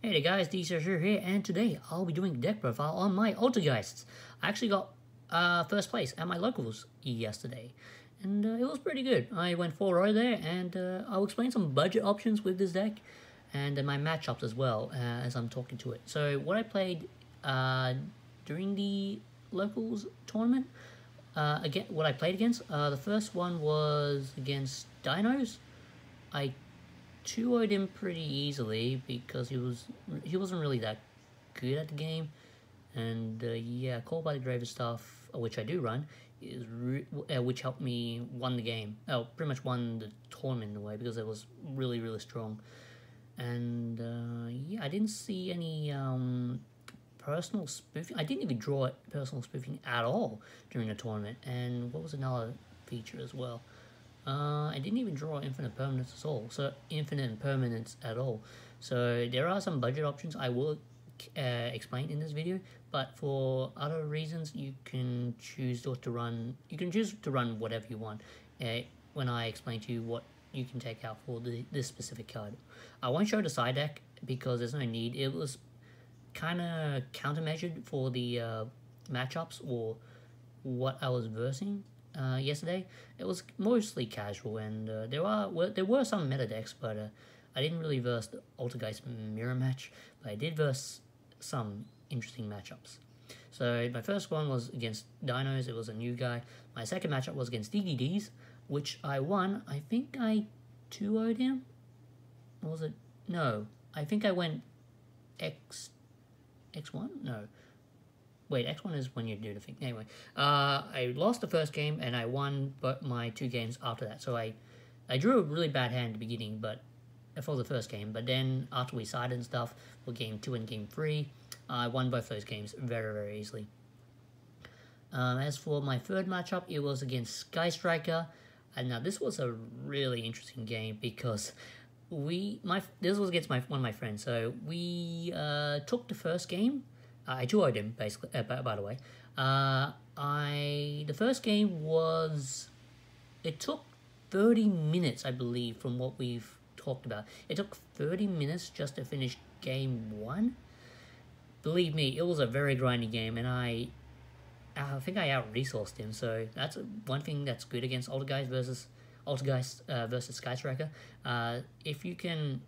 Hey there guys, DCRS here, and today I'll be doing a deck profile on my Altergeists. I actually got first place at my locals yesterday, and it was pretty good. I went 4-0 there, and I'll explain some budget options with this deck, and my matchups as well as I'm talking to it. So what I played during the locals tournament, again, what I played against, the first one was against Dinos. I 2-0'd him pretty easily because he wasn't really that good at the game, and yeah, Call by the Grave stuff, which I do run, is which helped me won the game. Oh, pretty much won the tournament in a way because it was really strong. And yeah, I didn't see any personal spoofing. I didn't even draw personal spoofing at all during the tournament. And what was another feature as well? I didn't even draw infinite permanence at all. So infinite impermanence at all. So there are some budget options I will explain in this video. But for other reasons, you can choose to run. You can choose to run whatever you want. When I explain to you what you can take out for this specific card, I won't show the side deck because there's no need. It was kind of countermeasured for the matchups or what I was versing. Yesterday, it was mostly casual, and there were some meta decks, but I didn't really verse the Altergeist mirror match, but I did verse some interesting matchups. So my first one was against Dinos. It was a new guy. My second matchup was against DDDs, which I won. I think I 2-0'd him. Or was it? No, I think I went X1? No. Wait, X1 is when you do the thing. Anyway, I lost the first game, and I won but my 2 games after that. So I drew a really bad hand at the beginning, but for the first game. But then after we sided and stuff for game 2 and game 3, I won both those games very easily. As for my third matchup, it was against Sky Striker. And now this was a really interesting game because this was against one of my friends. So we took the first game. I 2-0'd him, basically, by the way. The first game was... It took 30 minutes, I believe, from what we've talked about. It took 30 minutes just to finish game 1. Believe me, it was a very grindy game, and I think I out-resourced him, so that's one thing that's good against Altergeist versus Sky Striker. If you can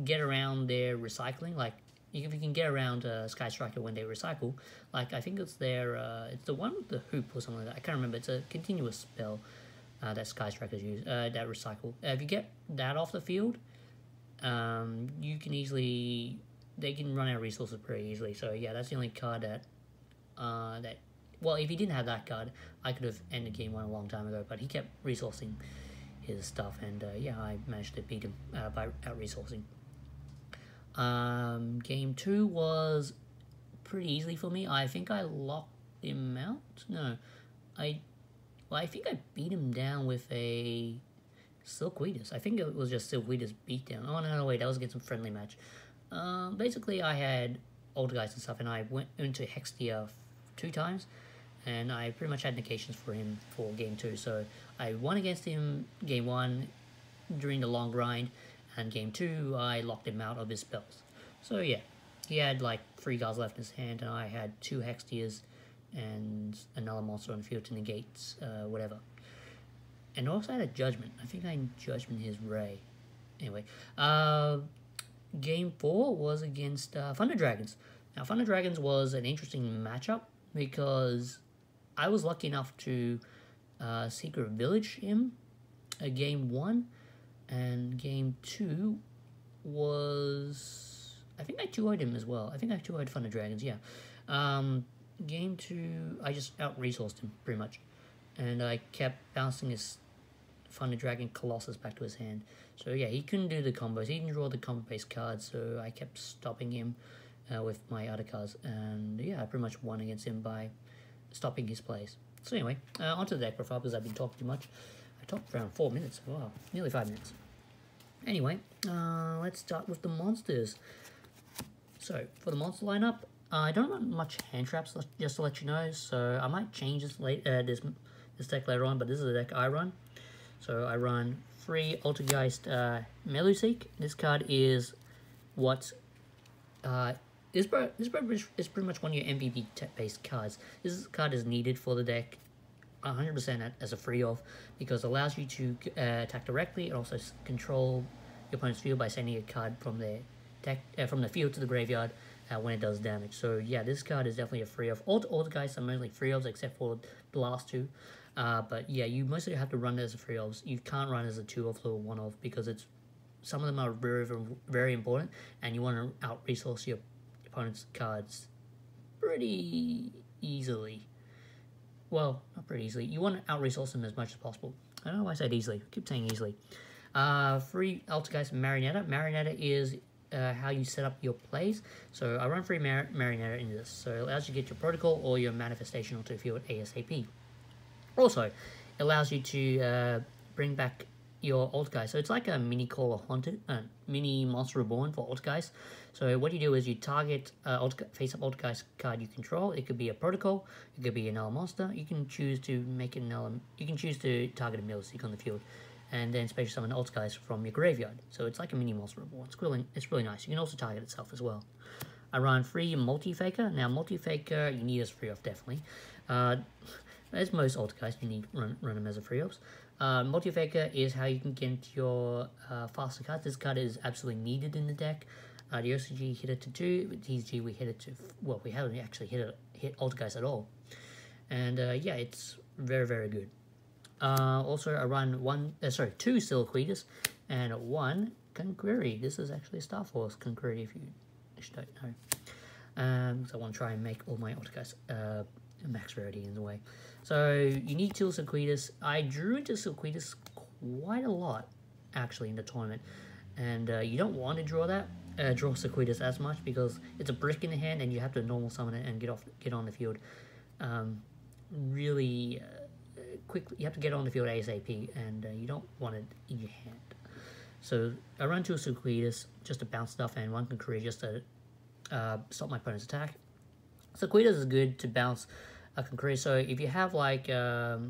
get around their recycling, like, if you can get around Sky Striker when they recycle, like I think it's their, it's the one with the hoop or something like that. I can't remember. It's a continuous spell that Sky Strikers use, that recycle. If you get that off the field, you can easily, they can run out of resources pretty easily. So yeah, that's the only card that, well, if he didn't have that card, I could have ended game 1 a long time ago, but he kept resourcing his stuff, and yeah, I managed to beat him by out-resourcing. Game 2 was pretty easy for me. I think I locked him out. No, I think I beat him down with a Silkweedus. I think it was just Silkweedus beatdown. Oh no, wait, that was against some friendly match. Basically I had Altergeist and stuff, and I went into Hextia 2 times, and I pretty much had negations for him for game 2. So I won against him game 1 during the long grind, and game 2, I locked him out of his spells. So yeah, he had like 3 cards left in his hand, and I had 2 Hextias and another monster on the field to negate whatever. And also I had a Judgment. I think I Judgment his Ray. Anyway, game 4 was against Thunder Dragons. Now, Thunder Dragons was an interesting matchup because I was lucky enough to Secret Village him game 1. And game 2 was... I think I 2-0'd him as well. I think I 2-0'd Thunder Dragons, yeah. Game 2, I just out-resourced him, pretty much. And I kept bouncing his Thunder Dragon Colossus back to his hand. So yeah, he couldn't do the combos. He didn't draw the combo-based cards, so I kept stopping him with my other cards. And yeah, I pretty much won against him by stopping his plays. So anyway, onto the deck profile, because I've been talking too much. I talked for around 4 minutes. Wow, nearly 5 minutes. Anyway, let's start with the monsters. So, for the monster lineup, I don't run much hand traps, just to let you know. So, I might change this deck later on, but this is the deck I run. So, I run 3 Altergeist Meluseek. This card is what This is pretty much one of your MVP based cards. This card is needed for the deck 100% as a free of, because it allows you to attack directly and also control your opponent's field by sending a card from their deck, from the field to the graveyard when it does damage. So yeah, this card is definitely a free of. All the guys are mostly free ofs except for the last two. But yeah, you mostly have to run it as a free ofs. You can't run as a 2-off or 1-off because some of them are very, very important, and you want to out-resource your opponent's cards pretty easily. Well, not pretty easily. You want to out-resource them as much as possible. I don't know why I said easily. I keep saying easily. Free Altergeist Marionetta. Marionetta is how you set up your plays. So I run free Marionetta into this. So it allows you to get your protocol or your manifestation onto the field ASAP. Also, it allows you to bring back your Altergeist. So it's like a mini Call of Haunted, mini Monster Reborn for Altergeist. So what you do is you target face-up Altergeist card you control. It could be a protocol, it could be another monster. You can choose to make it you can choose to target a Millseek on the field, and then special summon Altergeist from your graveyard. So it's like a mini Monster Reborn. It's really nice. You can also target itself as well. I run free Multi-Faker. Now Multi-Faker you need as free off definitely. As most Altergeist, you need run them as a free ops. Multi-Faker is how you can get your faster cards. This card is absolutely needed in the deck. The OCG hit it to 2, with TCG we hit it to, well, we haven't actually hit Altergeist at all. And yeah, it's very, very good. Also, I run 2 Silquitas and 1 Conqueri. This is actually a Star Force Conqueri if you don't know. So I want to try and make all my Altergeist max rarity in the way. So you need 2 Silquitas. I drew into Silquitas quite a lot actually in the tournament, and you don't want to draw Silquitas as much because it's a brick in the hand and you have to normal summon it and get on the field really quickly. You have to get on the field ASAP, and you don't want it in your hand. So I run 2 Silquitas just to bounce stuff, and 1 Conqueri just to stop my opponent's attack. Silquitas is good to bounce a Conqueri. So if you have like if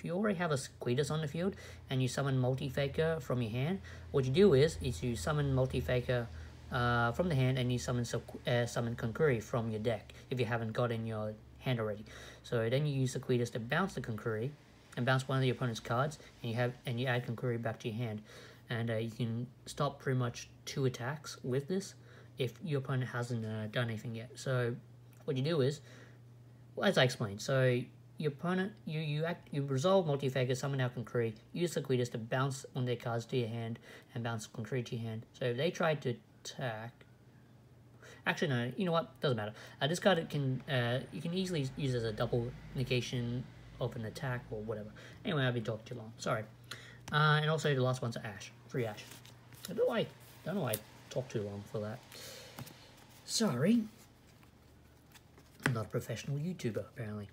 you already have a Silquitas on the field and you summon Multi-Faker from your hand, what you do is you summon Multi-Faker from the hand, and you summon Conqueri from your deck if you haven't got in your hand already. So then you use Silquitas to bounce the Conqueri and bounce one of the opponent's cards, and you add Conqueri back to your hand, and you can stop pretty much 2 attacks with this if your opponent hasn't done anything yet. So what you do is, well, as I explained, so your opponent, you resolve Multi-Faker, summon out Conqueri, use Silquitas to bounce on their cards to your hand and bounce Conqueri to your hand. So if they try to attack, actually no, you know what, doesn't matter. This card you can easily use as a double negation of an attack or whatever. Anyway, I've been talking too long, sorry. And also the last one's Ash, free Ash. I don't know why I talked too long for that. Sorry. I'm not a professional YouTuber, apparently.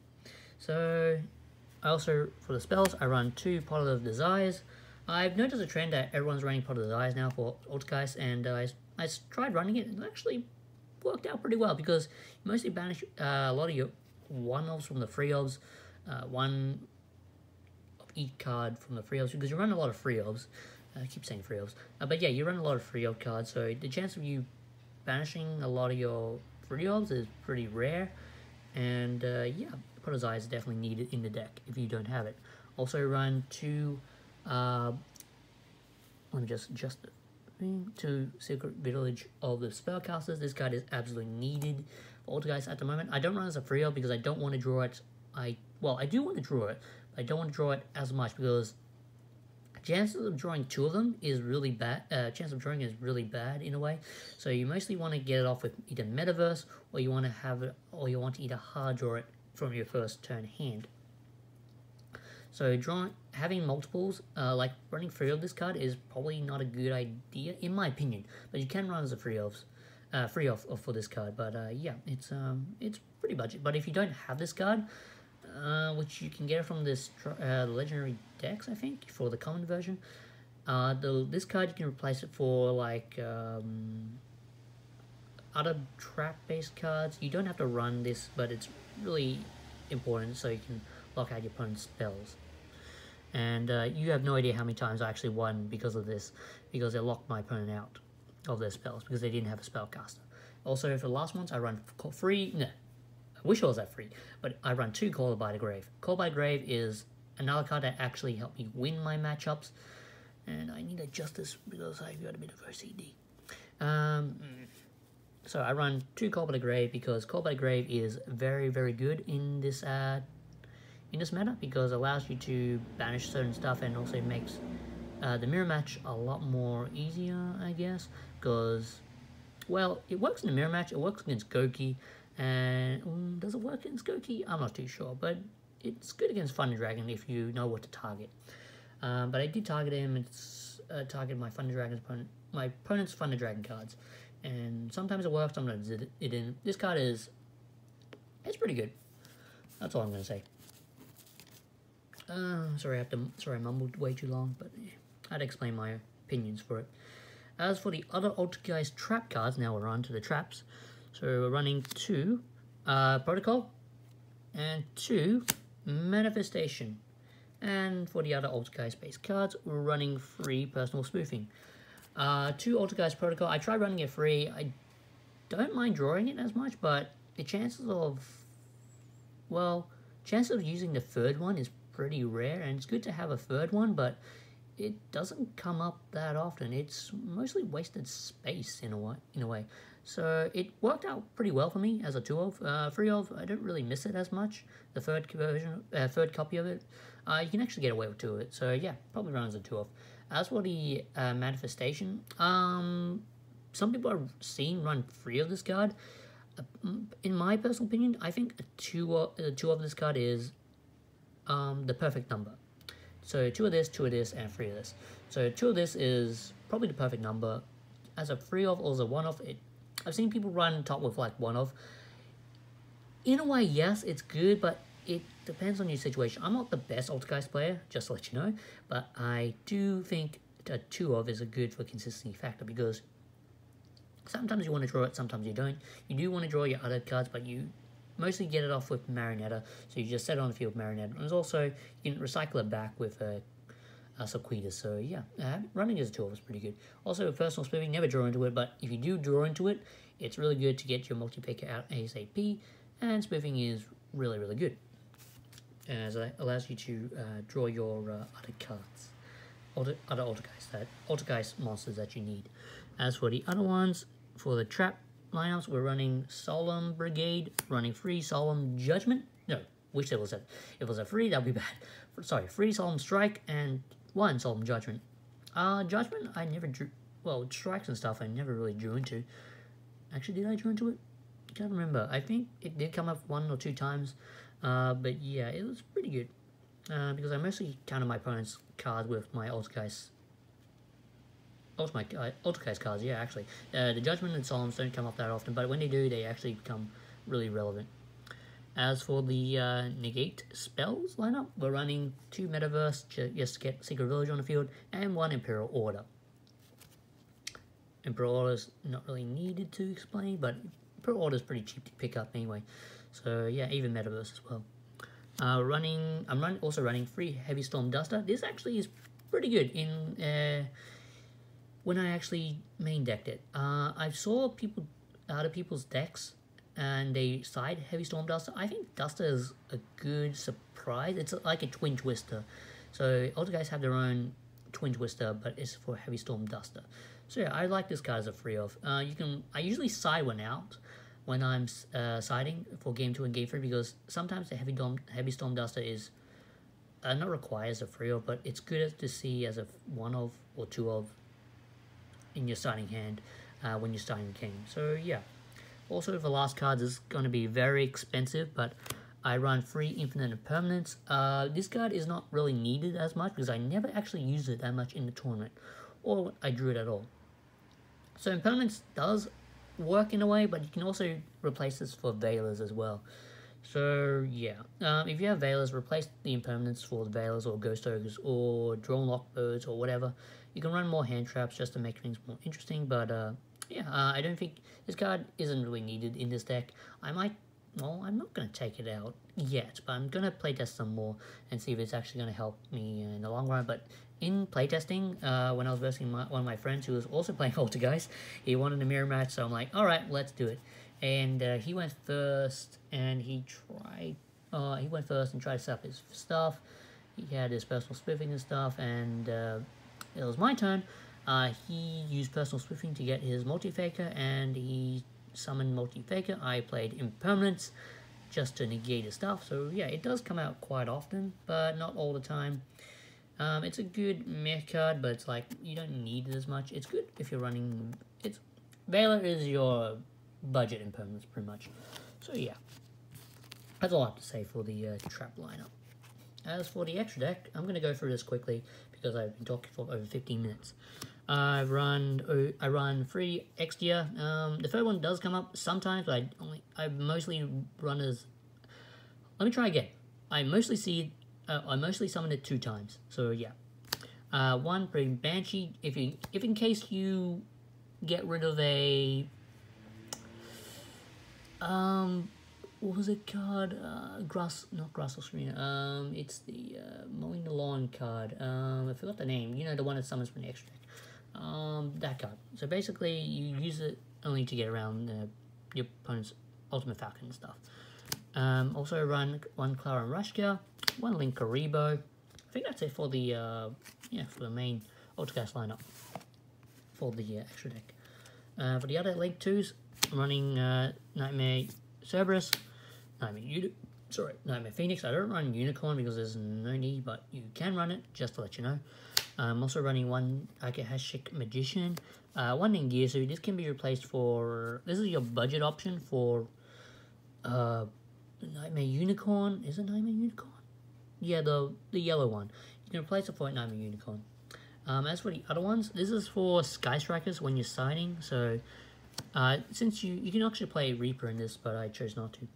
So, I also, for the spells, I run 2 Pot of Desires. I've noticed a trend that everyone's running Pot of Desires now for Altergeist, and I tried running it, and it actually worked out pretty well, because you mostly banish a lot of your 1-offs from the free ofs, 1 of each card from the free ofs, because you run a lot of free ofs. I keep saying free ofs. But yeah, you run a lot of free off cards, so the chance of you banishing a lot of your free ofs is pretty rare. And yeah, Pot of Desires is definitely needed in the deck if you don't have it. Also run 2, let me just adjust the thing, 2 Secret Village of the Spellcasters. This card is absolutely needed for Altergeist at the moment. I don't run as a free off because I don't want to draw it. Well, I do want to draw it, but I don't want to draw it as much because chances of drawing 2 of them is really bad. Chance of drawing is really bad in a way. So you mostly want to get it off with either Metaverse, or you want to have it, or you want to either hard draw it from your first turn hand. So having multiples, like running free of this card is probably not a good idea in my opinion. But you can run as a free off for this card. But yeah, it's pretty budget. But if you don't have this card, which you can get from this legendary decks, I think, for the common version. This card you can replace it for like other trap-based cards. You don't have to run this, but it's really important so you can lock out your opponent's spells. And you have no idea how many times I actually won because of this, because it locked my opponent out. of their spells because they didn't have a spellcaster. Also, for the last ones, I run free. No, I wish I was at free, but I run 2 Call by the Grave. Call by the Grave is another card that actually helped me win my matchups, and I need to adjust this because I've got a bit of OCD. So I run 2 Call by the Grave because Call by the Grave is very, very good in this meta because it allows you to banish certain stuff and also makes the mirror match a lot more easier, I guess, because, well, it works in the mirror match, it works against Goki, and does it work against Goki? I'm not too sure, but it's good against Thunder Dragon if you know what to target. But I did target him, it's targeted my Thunder Dragon's opponent, my opponent's Thunder Dragon cards, and sometimes it works, sometimes it didn't. This card it's pretty good. That's all I'm going to say. Sorry I mumbled way too long, but yeah, I had to explain my opinions for it. As for the other Altergeist trap cards, now we're on to the traps. So we're running 2 Protocol and 2 Manifestation. And for the other Altergeist based cards, we're running 3 Personal Spoofing. 2 Altergeist Protocol, I tried running it free. I don't mind drawing it as much, but the chances of using the third one is pretty rare, and it's good to have a third one, but it doesn't come up that often. It's mostly wasted space in a way. So it worked out pretty well for me as a 2 of. 3 of, I don't really miss it as much. The third copy of it, you can actually get away with 2 of it. So yeah, probably run as a 2 of. As for the Manifestation, some people are seen run 3 of this card. In my personal opinion, I think a 2 of this card is the perfect number. So 2 of this, 2 of this, and 3 of this. So 2 of this is probably the perfect number. As a 3 of or as a 1 of, I've seen people run top with like 1 of. In a way, yes, it's good, but it depends on your situation. I'm not the best Altergeist player, just to let you know, but I do think a 2 of is a good for consistency factor because sometimes you want to draw it, sometimes you don't. You do want to draw your other cards, but you mostly get it off with Marionetta, so you just set it on the field with Marionetta. And also, you can recycle it back with Sequita, so yeah, running as a 2 of is pretty good. Also, Personal Spoofing, never draw into it, but if you do draw into it, it's really good to get your multi-picker out ASAP, and Spoofing is really, really good, as it allows you to draw your other cards, other Altergeist monsters that you need. As for the other ones, for the trap lineups, we're running Solemn Brigade, running 3 Solemn Judgment. No, wish there was a. If it was a 3, that'd be bad. Sorry, 3 Solemn Strike and 1 Solemn Judgment. Judgment, I never drew. Well, strikes and stuff, I never really drew into. Actually, did I draw into it? I can't remember. I think it did come up 1 or 2 times. But yeah, it was pretty good. Because I mostly counted my opponent's cards with my Altergeist. Also my Altergeist cards, yeah, actually. The Judgment and Solemns don't come up that often, but when they do, they actually become really relevant. As for the negate spells lineup, we're running 2 Metaverse just to get Secret Village on the field, and 1 Imperial Order. Imperial Order is not really needed to explain, but Imperial Order is pretty cheap to pick up anyway. So yeah, even Metaverse as well. I'm also running 3 Heavy Storm Duster. This actually is pretty good in when I actually main decked it. I saw other people's decks and they side Heavy Storm Duster. I think Duster is a good surprise. It's like a Twin Twister. So Altergeist have their own Twin Twister, but it's for Heavy Storm Duster. So yeah, I like this card as a 3 of. I usually side one out when I'm siding for Game 2 and Game 3 because sometimes the Heavy Storm Duster is not required as a 3 of, but it's good to see as a 1 of or 2 of in your starting hand when you're starting the game. So yeah. Also, the last cards is going to be very expensive, but I run 3 Infinite Impermanence. This card is not really needed as much because I never actually used it that much in the tournament, or I drew it at all. So Impermanence does work in a way, but you can also replace this for Veilers as well. So yeah, if you have Veilers, replace the Impermanence for the Veilers or Ghost Ogres or Drone Lockbirds or whatever. You can run more hand traps just to make things more interesting, but yeah, I don't think this card isn't really needed in this deck. I might well, I'm not going to take it out yet, but I'm going to playtest some more and see if it's actually going to help me in the long run. But in playtesting, when I was versing one of my friends who was also playing Altergeist, he wanted a mirror match, so I'm like, alright, let's do it. And he went first, and he went first and tried to set up his stuff. He had his personal spoofing and stuff, and it was my turn. He used personal spoofing to get his multi-faker, and he summoned multi-faker. I played impermanence just to negate his stuff. So yeah, it does come out quite often, but not all the time. It's a good mech card, but it's like you don't need it as much. It's good if you're running. Valor is your budget impermanence pretty much. So yeah, that's all I have to say for the trap lineup. As for the extra deck, I'm going to go through this quickly because I've been talking for over 15 minutes. I run 3 Extia. The third one does come up sometimes, but I mostly run as. Let me try again. I mostly summon it 2 times. So yeah, one for Banshee. If in case you get rid of a what was it card? Not Grass Arena. It's the Mowing the Lawn card. I forgot the name. You know, the one that summons from the extra deck. That card. So basically, you use it only to get around your opponent's Ultimate Falcon and stuff. Also run 1 Clara and Rushka, 1 Link Karibo. I think that's it for the for the main Altergeist lineup for the extra deck. For the other Link 2s, I'm running Nightmare Cerberus, Nightmare Phoenix. I don't run Unicorn because there's no need, but you can run it, just to let you know. I'm also running 1 Akahashic Magician, 1 Ningirsu. This can be replaced for, this is your budget option for Nightmare Unicorn. Is it Nightmare Unicorn? Yeah, the yellow one. You can replace it for a Nightmare Unicorn. As for the other ones, this is for Sky Strikers when you're signing. So since you can actually play Reaper in this, but I chose not to.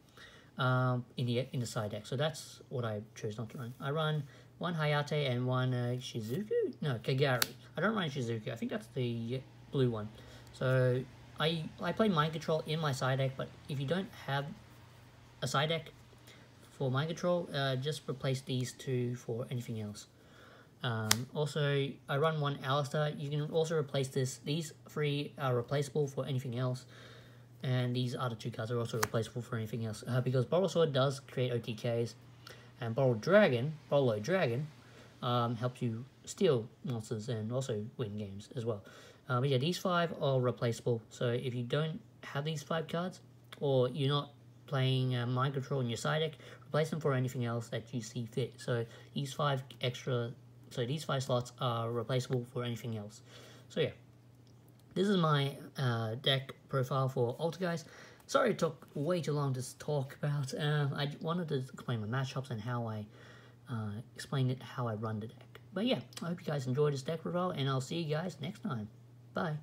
In the side deck, so that's what I chose not to run. I run 1 Hayate and 1 Shizuku? No, Kagari. I don't run Shizuku. I think that's the blue one. So I play Mind Control in my side deck, but if you don't have a side deck for Mind Control, just replace these 2 for anything else. Also, I run 1 Alistar. You can also replace this. These 3 are replaceable for anything else. And these other 2 cards are also replaceable for anything else. Because Borrow Sword does create OTKs. And Borrow Dragon helps you steal monsters and also win games as well. But yeah, these 5 are replaceable. So if you don't have these 5 cards, or you're not playing Mind Control in your side deck, replace them for anything else that you see fit. So these 5 slots are replaceable for anything else. So yeah, this is my deck profile for Altergeist. Sorry it took way too long to talk about. I wanted to explain my matchups and how I explained it, how I run the deck. But yeah, I hope you guys enjoyed this deck profile, and I'll see you guys next time. Bye.